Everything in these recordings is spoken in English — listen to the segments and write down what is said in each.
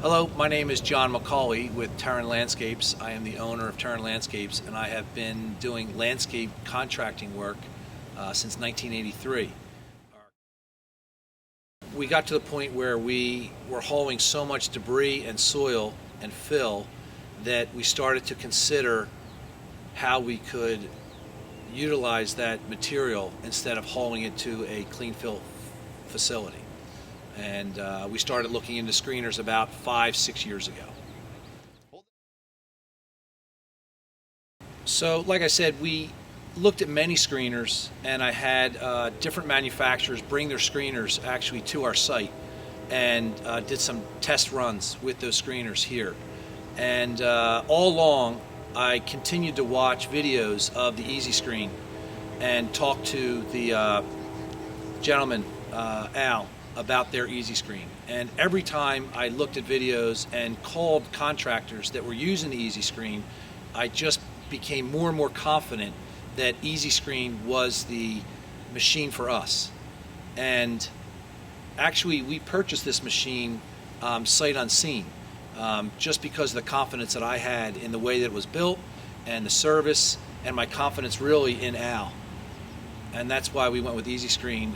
Hello, my name is John McCaughey with Terren Landscapes. I am the owner of Terren Landscapes, and I have been doing landscape contracting work since 1983. We got to the point where we were hauling so much debris and soil and fill that we started to consider how we could utilize that material instead of hauling it to a clean fill facility. And we started looking into screeners about 5-6 years ago. So like I said, we looked at many screeners, and I had different manufacturers bring their screeners actually to our site and did some test runs with those screeners here. And all along I continued to watch videos of the Easy Screen and talk to the gentleman, Al, about their Easy Screen. And every time I looked at videos and called contractors that were using the Easy Screen, I just became more and more confident that Easy Screen was the machine for us. And actually we purchased this machine sight unseen, just because of the confidence that I had in the way that it was built and the service, and my confidence really in Al. And that's why we went with Easy Screen.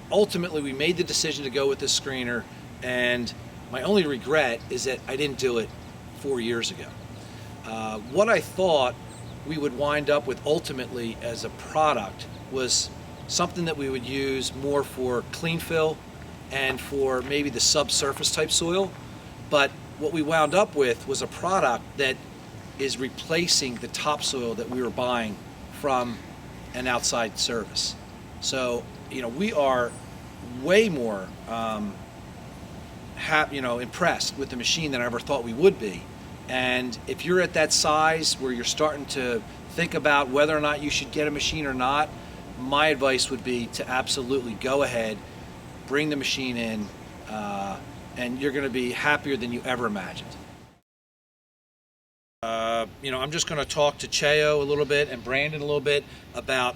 Ultimately, we made the decision to go with this screener, and my only regret is that I didn't do it 4 years ago. What I thought we would wind up with ultimately as a product was something that we would use more for clean fill and for maybe the subsurface type soil. But what we wound up with was a product that is replacing the topsoil that we were buying from an outside service. So, we are way more impressed with the machine than I ever thought we would be. And if you're at that size where you're starting to think about whether or not you should get a machine or not, my advice would be to absolutely go ahead, bring the machine in, and you're going to be happier than you ever imagined. I'm just going to talk to Cheo a little bit and Brandon a little bit about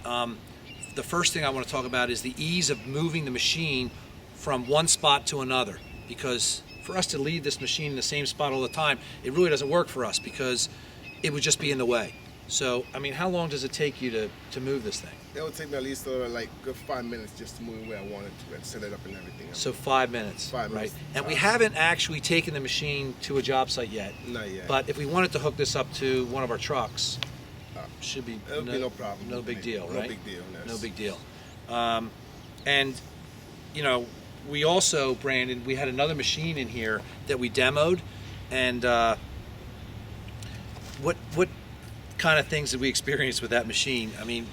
the first thing I want to talk about is the ease of moving the machine from one spot to another, because for us to leave this machine in the same spot all the time, it really doesn't work for us because it would just be in the way. So, how long does it take you to move this thing? It would take me at least good 5 minutes just to move it where I want it to and set it up and everything. So 5 minutes, 5 minutes. Right? And we haven't actually taken the machine to a job site yet. Not yet. But if we wanted to hook this up to one of our trucks, should be it'll be no problem. No big deal, right? No big deal. Yes. No big deal. And we also, Brandon, we had another machine in here that we demoed, and what kind of things did we experience with that machine? We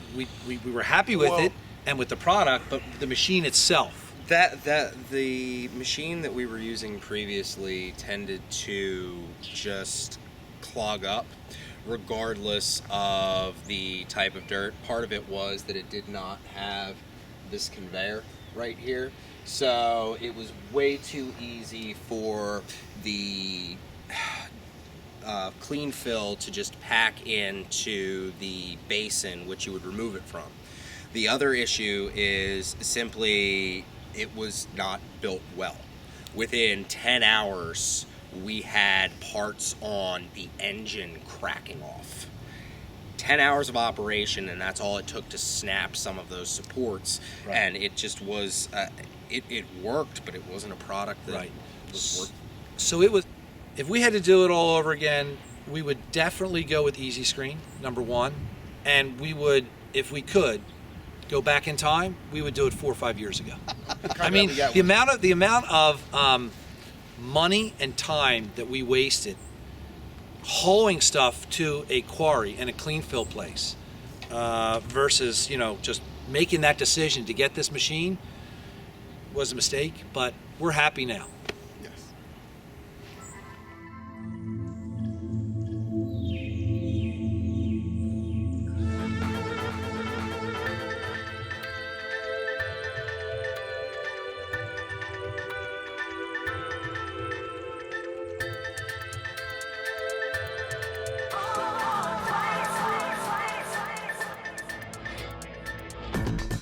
were happy with it and with the product, but the machine itself. The machine that we were using previously tended to just clog up regardless of the type of dirt. Part of it was that it did not have this conveyor right here, so it was way too easy for the clean fill to just pack into the basin which you would remove it from. The other issue is simply it was not built well. Within 10 hours we had parts on the engine cracking off. 10 hours of operation, and that's all it took to snap some of those supports. Right. And it just was it worked, but it wasn't a product that was worth. So it was, if we had to do it all over again, we would definitely go with Easy Screen, number one, and we would, if we could go back in time, we would do it 4 or 5 years ago. The amount of money and time that we wasted hauling stuff to a quarry and a clean fill place versus just making that decision to get this machine was a mistake, but we're happy now. Oh,